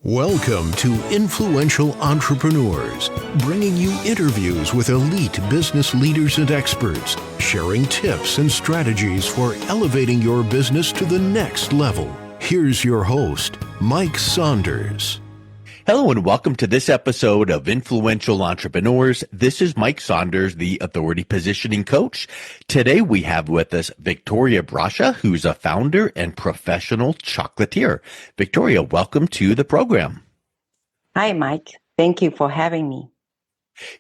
Welcome to Influential Entrepreneurs, bringing you interviews with elite business leaders and experts, sharing tips and strategies for elevating your business to the next level. Here's your host, Mike Saunders. Hello and welcome to this episode of Influential Entrepreneurs. This is Mike Saunders, the Authority Positioning Coach. Today we have with us Victoria Bracha, who's a founder and professional chocolatier. Victoria, welcome to the program. Hi, Mike. Thank you for having me.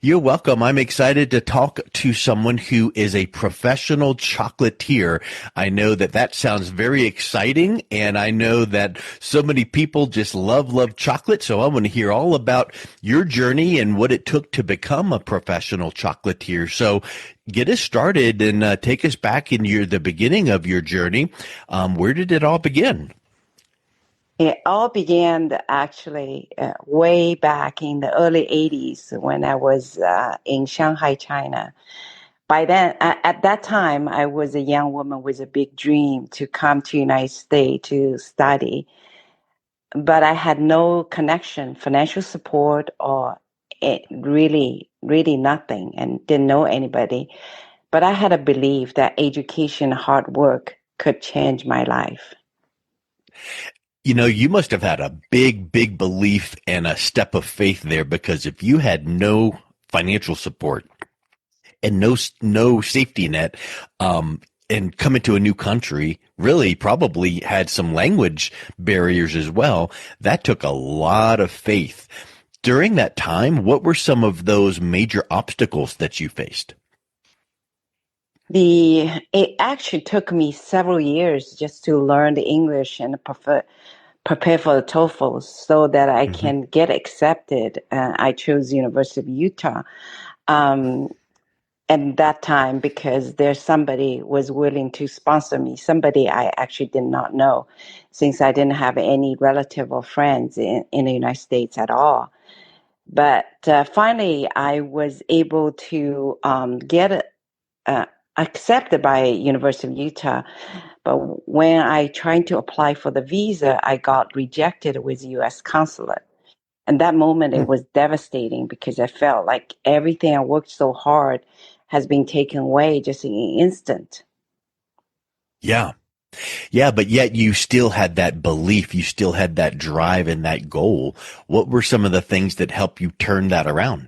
You're welcome. I'm excited to talk to someone who is a professional chocolatier. I know that sounds very exciting, and I know that so many people just love chocolate. So I want to hear all about your journey and what it took to become a professional chocolatier. So get us started and take us back in the beginning of your journey. Where did it all begin? It all began actually way back in the early 80s when I was in Shanghai, China. By then, at that time, I was a young woman with a big dream to come to the United States to study. But I had no connection, financial support, or really nothing, and didn't know anybody. But I had a belief that education, hard work could change my life. You know, you must have had a big belief and a step of faith there, because if you had no financial support and no safety net, and coming to a new country, really probably had some language barriers as well, that took a lot of faith. During that time, what were some of those major obstacles that you faced? It actually took me several years just to learn the English and prepare for the TOEFL so that I can get accepted. I chose University of Utah at that time because there's somebody was willing to sponsor me, somebody I actually did not know, since I didn't have any relative or friends in the United States at all. But finally, I was able to get accepted by University of Utah. But when I tried to apply for the visa, I got rejected with U.S. consulate. And that moment, it was devastating because I felt like everything I worked so hard has been taken away just in an instant. Yeah. Yeah, but yet you still had that belief, you still had that drive and that goal. What were some of the things that helped you turn that around?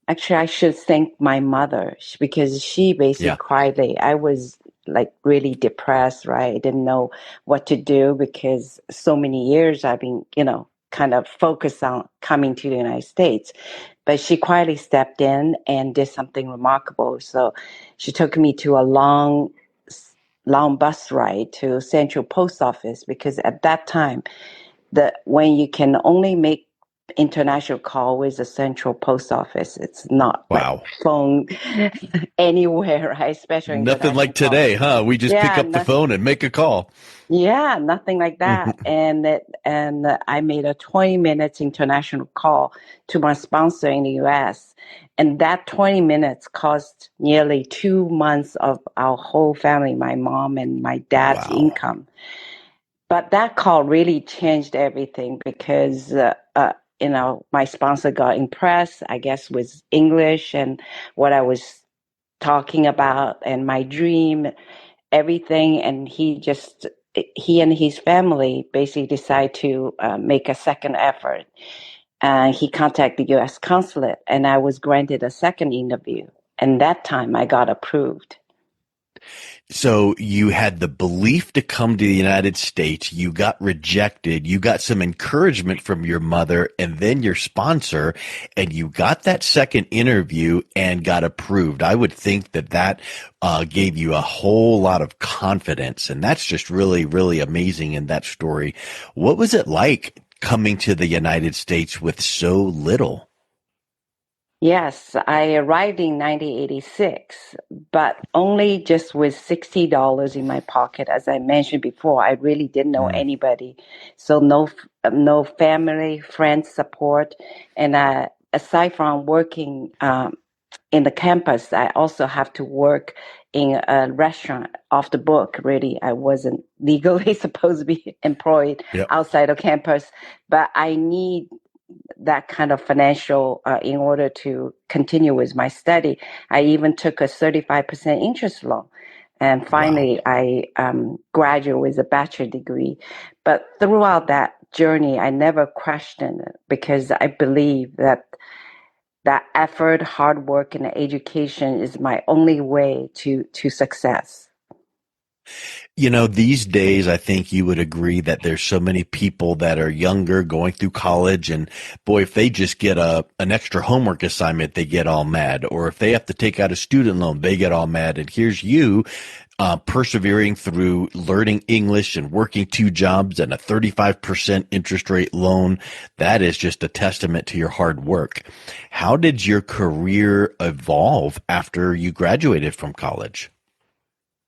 Actually, I should thank my mother because she basically quietly, I was like really depressed, right? I didn't know what to do because so many years I've been, kind of focused on coming to the United States. But she quietly stepped in and did something remarkable. So she took me to a long bus ride to Central Post Office because at that time, when you can only make international call with the Central Post Office, it's not like phone anywhere, right? Especially nothing like today, huh? We just pick up the phone and make a call. Yeah, nothing like that. And I made a 20 minutes international call to my sponsor in the US. And that 20 minutes cost nearly 2 months of our whole family, my mom and my dad's income. But that call really changed everything because, my sponsor got impressed, I guess, with English and what I was talking about and my dream, everything. And he and his family basically decided to make a second effort. He contacted the U.S. consulate, and I was granted a second interview. And that time I got approved. So you had the belief to come to the United States, you got rejected, you got some encouragement from your mother and then your sponsor, and you got that second interview and got approved. I would think that gave you a whole lot of confidence, and that's just really amazing in that story. What was it like coming to the United States with so little? Yes, I arrived in 1986, but only just with $60 in my pocket. As I mentioned before, I really didn't know anybody. So no family, friends support. And aside from working in the campus, I also have to work in a restaurant off the book. Really, I wasn't legally supposed to be employed Yep. outside of campus, but I need that kind of financial in order to continue with my study. I even took a 35% interest loan. And Wow. finally, I graduated with a bachelor degree. But throughout that journey, I never questioned it because I believe that effort, hard work, and education is my only way to success. These days, I think you would agree that there's so many people that are younger going through college, and boy, if they just get an extra homework assignment, they get all mad. Or if they have to take out a student loan, they get all mad. And here's you, persevering through learning English and working 2 jobs and a 35% interest rate loan. That is just a testament to your hard work. How did your career evolve after you graduated from college?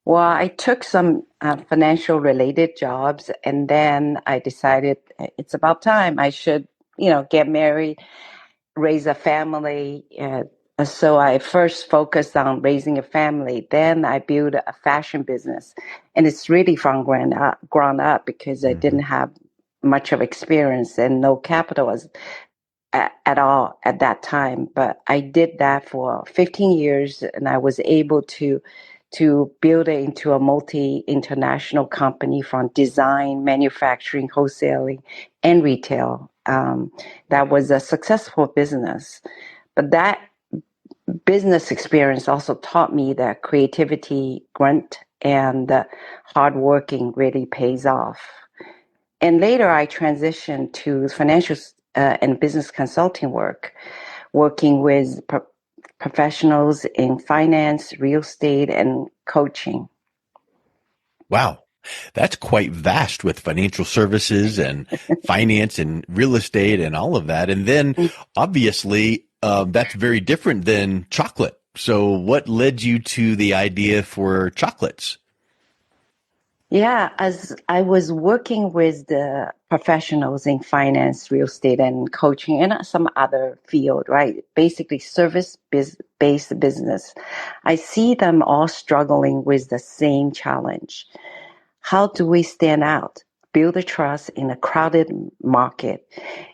Well, I took some financial related jobs, and then I decided it's about time I should, get married, raise a family. So I first focused on raising a family. Then I built a fashion business, and it's really from ground up because I Hmm. didn't have much of experience and no capital at all at that time. But I did that for 15 years, and I was able to build it into a multi-international company from design, manufacturing, wholesaling, and retail. That was a successful business. But that business experience also taught me that creativity, grunt, and hardworking really pays off. And later I transitioned to financial and business consulting work, working with professionals in finance, real estate, and coaching. Wow. That's quite vast with financial services and finance and real estate and all of that. And then obviously, that's very different than chocolate. So what led you to the idea for chocolates? Yeah, as I was working with the professionals in finance, real estate, and coaching, and some other field, right? Basically, based business. I see them all struggling with the same challenge. How do we stand out, build a trust in a crowded market?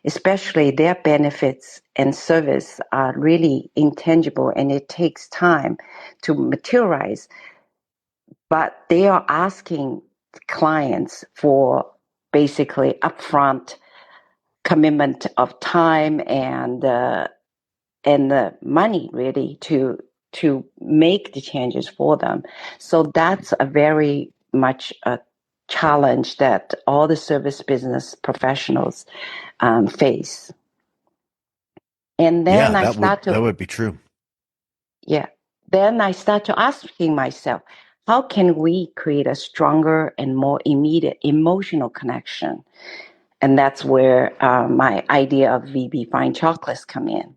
Especially their benefits and service are really intangible and it takes time to materialize, but they are asking clients for basically upfront commitment of time and the money really to make the changes for them. So that's a very much a challenge that all the service business professionals face. And Yeah, then I that would start that to would be true. yeah. Then I start to asking myself, how can we create a stronger and more immediate emotional connection? And that's where my idea of VB Fine Chocolates come in.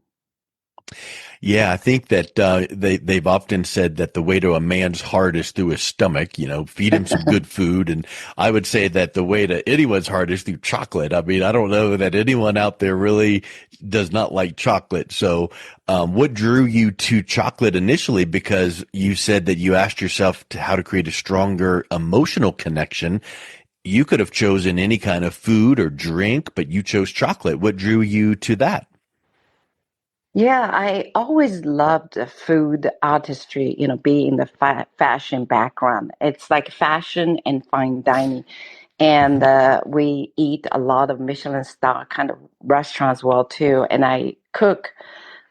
Yeah, I think that they've often said that the way to a man's heart is through his stomach. Feed him some good food, and I would say that the way to anyone's heart is through chocolate. I mean, I don't know that anyone out there really does not like chocolate. So, what drew you to chocolate initially? Because you said that you asked yourself how to create a stronger emotional connection. You could have chosen any kind of food or drink, but you chose chocolate. What drew you to that? Yeah, I always loved food artistry, being in the fashion background. It's like fashion and fine dining. And Mhm. we eat a lot of Michelin star kind of restaurants well too. And I cook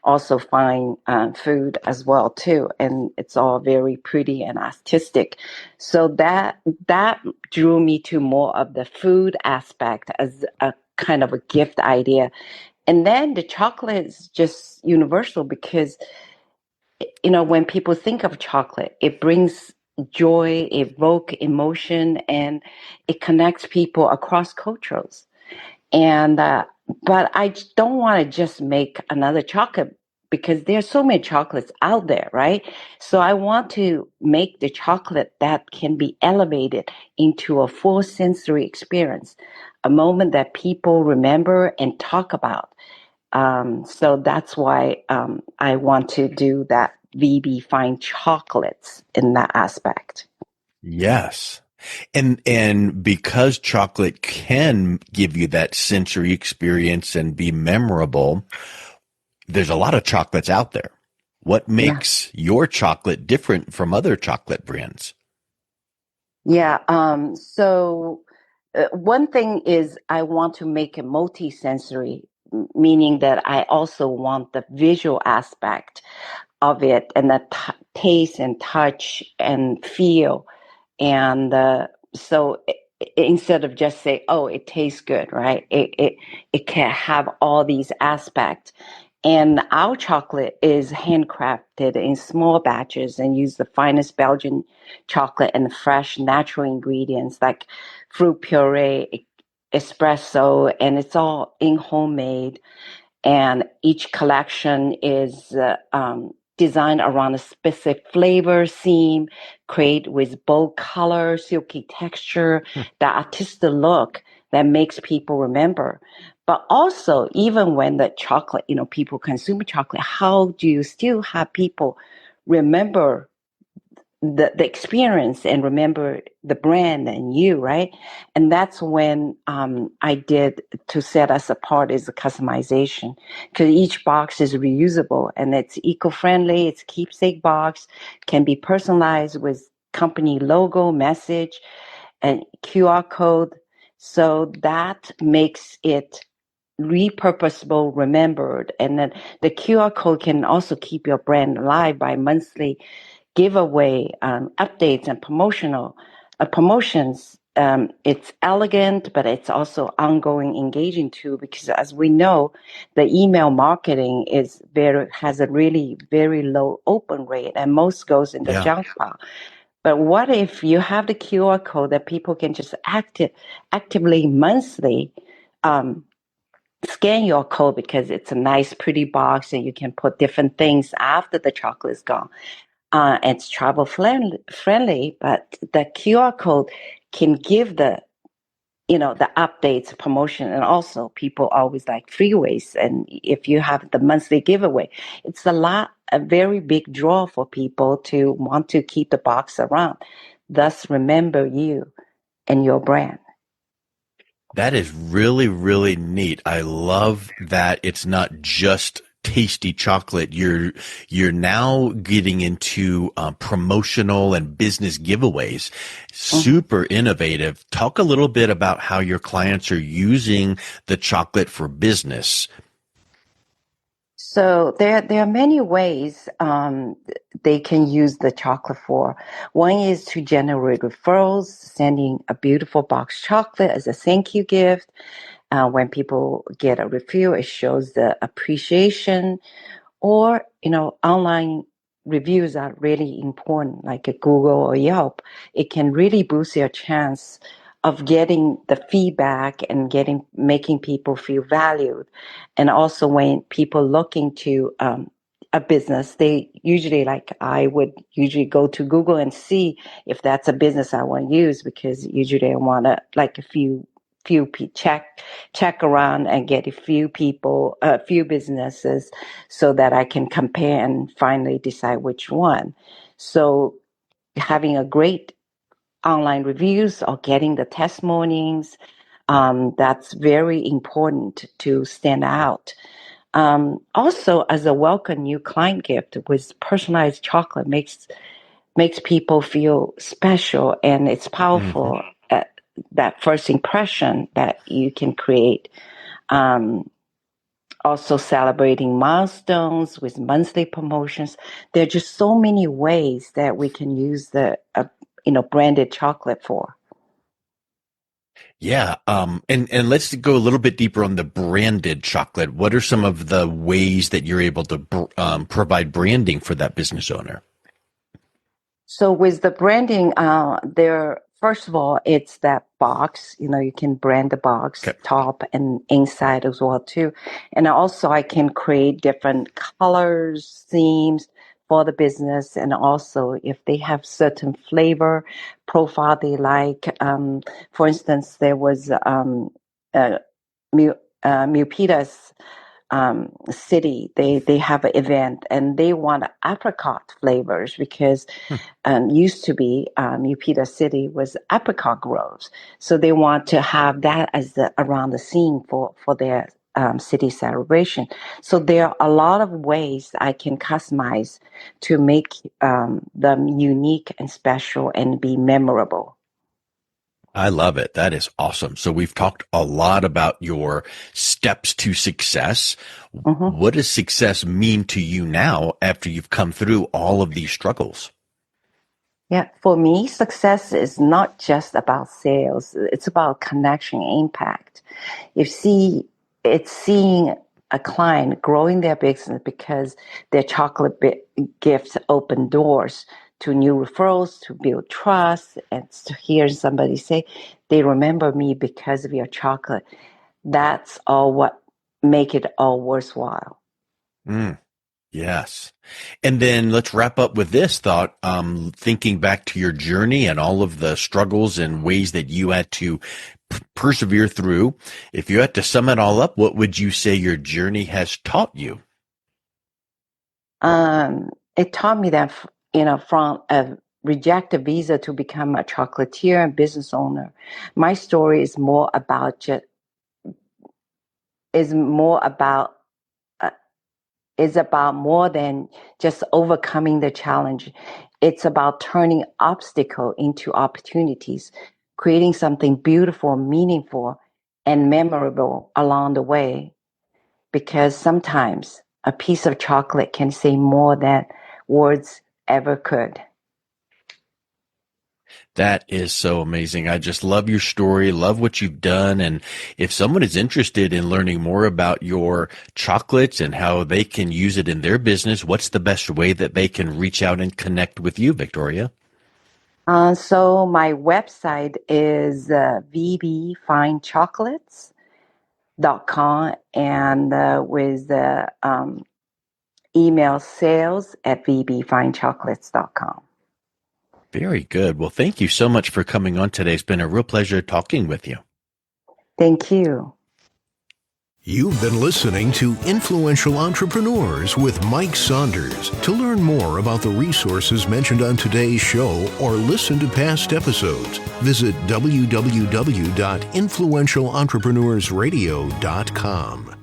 also fine food as well too. And it's all very pretty and artistic. So that drew me to more of the food aspect as a kind of a gift idea. And then the chocolate is just universal because, when people think of chocolate, it brings joy, evoke emotion, and it connects people across cultures. And, but I don't want to just make another chocolate because there's so many chocolates out there, right? So I want to make the chocolate that can be elevated into a full sensory experience, a moment that people remember and talk about. So that's why I want to do that VB fine chocolates in that aspect. Yes. And because chocolate can give you that sensory experience and be memorable, there's a lot of chocolates out there. What Yeah. makes your chocolate different from other chocolate brands? Yeah. One thing is I want to make it multi-sensory, meaning that I also want the visual aspect of it and the taste and touch and feel. And instead of just say, oh, it tastes good, right? It can have all these aspects. And our chocolate is handcrafted in small batches and use the finest Belgian chocolate and fresh natural ingredients like fruit puree, espresso, and it's all in homemade. And each collection is designed around a specific flavor theme, create with bold color, silky texture, the artistic look that makes people remember. But also, even when the chocolate, people consume chocolate, how do you still have people remember the experience and remember the brand and you, right? And that's when I did to set us apart is the customization, because each box is reusable and it's eco-friendly. It's keepsake box, can be personalized with company logo, message, and QR code. So that makes it repurposable, remembered. And then the QR code can also keep your brand alive by monthly giveaway updates and promotions. It's elegant, but it's also ongoing, engaging too. Because as we know, the email marketing has a really very low open rate, and most goes in the Yeah. junk file. But what if you have the QR code that people can just actively monthly um, scan your code, because it's a nice, pretty box, and you can put different things after the chocolate is gone. It's travel friendly, but the QR code can give the updates, promotion, and also people always like freeways. And if you have the monthly giveaway, it's a very big draw for people to want to keep the box around, thus remember you and your brand. That is really, really neat. I love that it's not just tasty chocolate. You're now getting into promotional and business giveaways. Mhm. Super innovative. Talk a little bit about how your clients are using the chocolate for business. So there are many ways they can use the chocolate for. One is to generate referrals, sending a beautiful box chocolate as a thank you gift. When people get a review, it shows the appreciation. Or, online reviews are really important, like a Google or Yelp. It can really boost your chance of getting the feedback and making people feel valued. And also when people look into a business, they usually, like I would usually go to Google and see if that's a business I want to use, because usually I want to like check around and get a few businesses, so that I can compare and finally decide which one. So having a great online reviews or getting the testimonies, that's very important to stand out. Also, as a welcome new client gift with personalized chocolate makes people feel special, and it's Mhm. powerful. That first impression that you can create. Um, Also celebrating milestones with monthly promotions. There are just so many ways that we can use the branded chocolate for. Yeah. And let's go a little bit deeper on the branded chocolate. What are some of the ways that you're able to provide branding for that business owner? So with the branding, there first of all, it's that box. You can brand the box Okay. top and inside as well too. And also, I can create different colors, themes for the business, and also if they have certain flavor profile they like. For instance, there was uh, Milpitas city, they have an event and they want apricot flavors because used to be Upita City was apricot groves, so they want to have that as around the scene for their city celebration. So there are a lot of ways I can customize to make them unique and special and be memorable. I love it. That is awesome. So we've talked a lot about your steps to success. Mm-hmm. What does success mean to you now after you've come through all of these struggles? Yeah, for me, success is not just about sales. It's about connection, impact. You see, it's seeing a client growing their business because their gifts open doors to new referrals, to build trust, and to hear somebody say, they remember me because of your chocolate. That's all what make it all worthwhile. Mm, yes. And then let's wrap up with this thought. Thinking back to your journey and all of the struggles and ways that you had to persevere through. If you had to sum it all up, what would you say your journey has taught you? It taught me that, from a rejected visa to become a chocolatier and business owner, my story is more about uh, is about more than just overcoming the challenge. It's about turning obstacle into opportunities, creating something beautiful, meaningful, and memorable along the way. Because sometimes a piece of chocolate can say more than words ever could. That is so amazing. I just love your story, love what you've done. And if someone is interested in learning more about your chocolates and how they can use it in their business, what's the best way that they can reach out and connect with you, Victoria? So my website is vbfinechocolates.com and with email sales@vbfinechocolates.com. Very good. Well, thank you so much for coming on today. It's been a real pleasure talking with you. Thank you. You've been listening to Influential Entrepreneurs with Mike Saunders. To learn more about the resources mentioned on today's show or listen to past episodes, visit www.influentialentrepreneursradio.com.